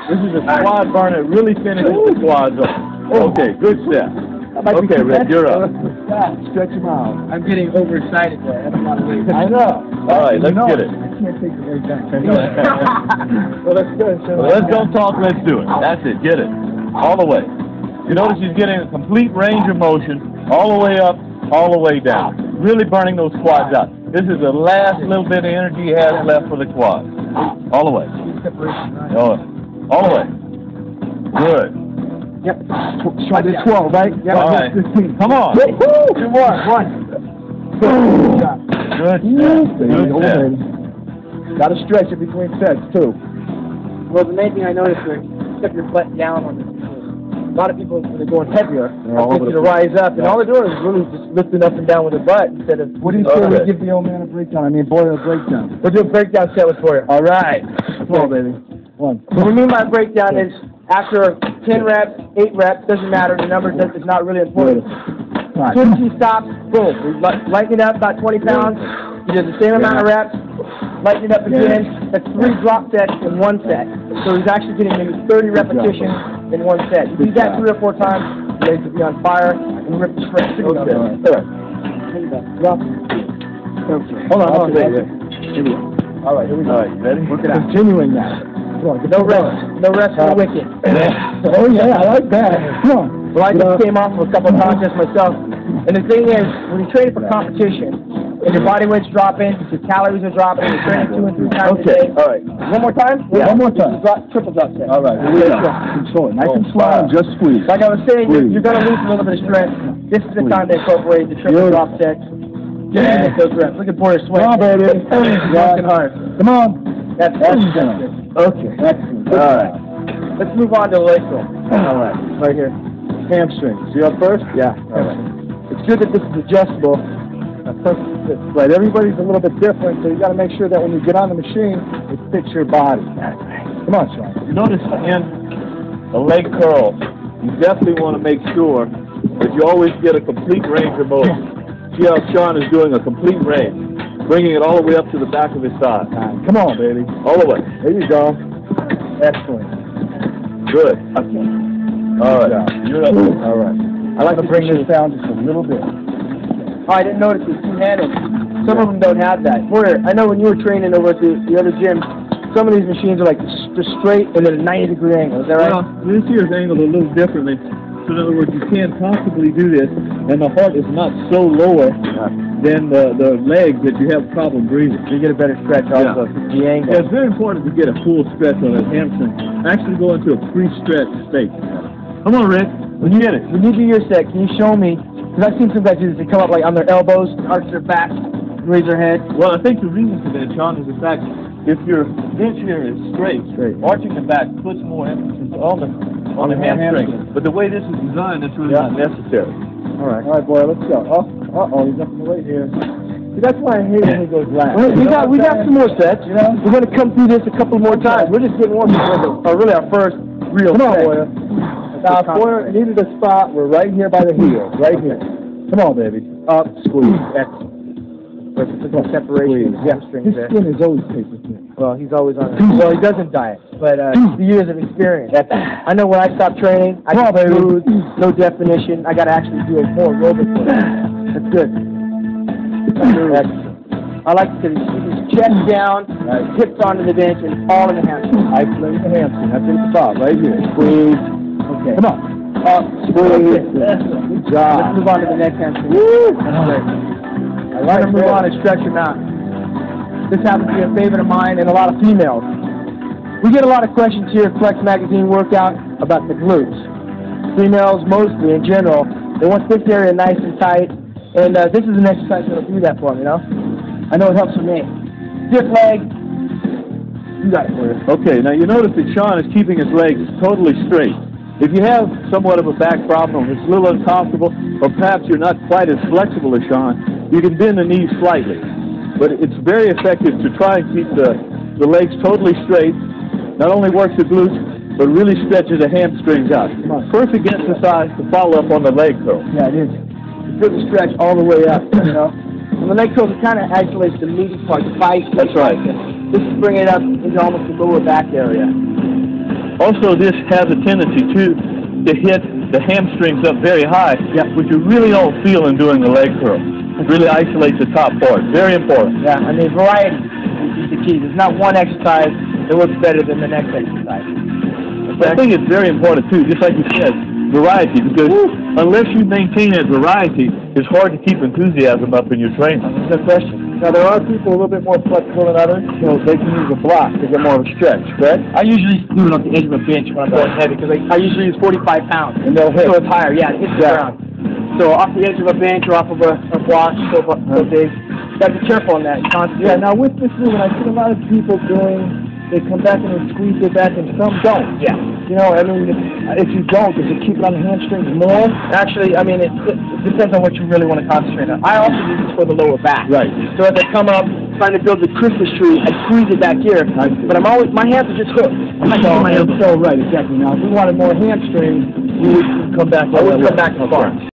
This is a quad burner. It really finishes the quads off. Okay, good set. Okay, Rick, you're up. Stretch them out. I'm getting overexcited there. That's a lot of weight. I know. All right, let's get it. I can't take the weight back. Well, let's do it. Well, let's don't talk, let's do it. That's it, get it. All the way. You notice she's getting a complete range of motion, all the way up, all the way down. Really burning those quads out. This is the last little bit of energy he has left for the quads. All the way. All the way. Good. Yep. Try this 12, right? Yep. All right. 15. Come on. Two more. One. Good. Good. Got to stretch it between sets, too. Well, the main thing I noticed is keep your butt down on this. A lot of people, when they're going heavier, get you to rise up, and all they're doing is really just lifting up and down with their butt instead of... What do you say we give the old man a breakdown? I mean, Boyer a breakdown. We'll do a breakdown set with Boyer. All right. Come on, baby. One. So what I mean by breakdown is after 10 reps, 8 reps, doesn't matter, the number is not really important. As soon as he stops, boom, we lighten it up about 20 pounds, he does the same amount of reps, lighten it up again, that's 3 drop sets in 1 set. So he's actually getting maybe 30 repetitions in 1 set. You do that 3 or 4 times, you're ready to be on fire and rip the shred. Okay. All right. Hold on. Here we go. All right, here we go. All right, ready? Work it out. Continuing now. Come on, No rest. No rest for the wicked. Oh, yeah, I like that. Come on. Well, I just came off of a couple of contests myself. And the thing is, when you're training for competition, and your body weight's dropping, your calories are dropping, you're training 2 and 3 times a day. All right. One more time? Yeah. One more time. Triple drop set. All right, here we go. Control it. Nice and slow, and just squeeze. Like I was saying, you're going to lose a little bit of strength. This is the time to incorporate the triple drop sets. Get those reps. Look at Boyer sweat. Come on, baby. Working hard. Come on. That's excellent. Okay. Excellent. All right. Let's move on to the leg curl. All right. Right here. Hamstrings. You up first? Yeah. All right. It's good that this is adjustable. Perfect fit. Right. Everybody's a little bit different, so you got to make sure that when you get on the machine, it fits your body. Come on, Sean. You notice in a leg curl, you definitely want to make sure that you always get a complete range of motion. See how Sean is doing a complete range, bringing it all the way up to the back of his thigh. Come on, baby. All the way. There you go. Excellent. Good. Okay. All right. You're up. All right. I like to bring this down just a little bit. Oh, I didn't notice it's two-handed. Some of them don't have that. Boyer, I know when you were training over at the other gym, some of these machines are like just straight and at a 90-degree angle. Is that right? Well, this here is angled a little differently. So in other words, you can't possibly do this, and the heart is not so lower than the legs that you have problem breathing. You get a better stretch also. The angle. Yeah, it's very important to get a full stretch on that hamstring. Actually go into a pre-stretch state. Come on, Rick. When you get it. When you do your set, can you show me? Because I've seen some guys do this. They come up like on their elbows, arch their back, raise their head. Well, I think the reason for that, Sean, is the fact if your bench here is straight, arching the back puts more emphasis on the hamstring. But the way this is designed, it's really not necessary. All right, boy, let's go. Uh-oh, he's up in the weight here. See, that's why I hate when he goes last. Well, we got some more sets. You know, we're going to come through this a couple more times. We're just getting one for really our first real set. Come on, Boyer. Now, Boyer needed a spot. We're right here by the heel, right here. Come on, baby. Up, squeeze. Excellent. Perfect separation. Yeah. His skin is always paper thin. Well, he's always on it. Well, he doesn't diet, but the years of experience. I know when I stopped training, I just lose, no definition. I got to actually do a full aerobic for that. That's good. Excellent. I like to keep his chest down, hips onto the bench, and all in the hamstring. Isolate the hamstring. That's at the top, right here. Squeeze. Okay. Come on. Up, squeeze. Good job. Let's move on to the next hamstring. That's great. I like to move on and stretch them out. This happens to be a favorite of mine and a lot of females. We get a lot of questions here at Flex Magazine Workout about the glutes. Females mostly, in general, they want this area nice and tight, and this is an exercise that'll do that for them, you know? I know it helps for me. Stiff leg, you got it for you. Okay, now you notice that Sean is keeping his legs totally straight. If you have somewhat of a back problem, it's a little uncomfortable, or perhaps you're not quite as flexible as Sean, you can bend the knees slightly. But it's very effective to try and keep the legs totally straight. Not only works the glutes, but really stretches the hamstrings out. Perfect exercise to follow up on the leg curl. Yeah, it is. It's good to stretch all the way up, you know. And the leg curl kind of isolates the meaty part, the bicep. That's right. This is bringing it up into almost the lower back area. Also, this has a tendency to hit the hamstrings up very high, which you really don't feel in doing the leg curl. It really isolates the top part. Very important. Yeah, I mean, variety is the key. There's not one exercise that works better than the next exercise. Okay? I think it's very important, too, just like you said, variety, because unless you maintain that variety, it's hard to keep enthusiasm up in your training. That's a question. Now, there are people a little bit more flexible than others, so they can use a block to get more of a stretch, correct? I usually do it on the edge of a bench when I'm going heavy, because I usually use 45 pounds. And they'll hit. So it's higher, yeah, it hits the ground. So off the edge of a bench or off of a block, so big. You got to be careful on that. Yeah, now with this movement, I see a lot of people they come back and they squeeze their back, and some don't. Yeah. You know, I mean, if you don't, does it keep it on the hamstrings more? Actually, I mean, it depends on what you really want to concentrate on. I also use this for the lower back. Right. So as I come up, trying to build the Christmas tree, I squeeze it back here. But my hands are just hooked. So right, exactly. Now, if we wanted more hamstrings, we would come back. I would come back to the bar.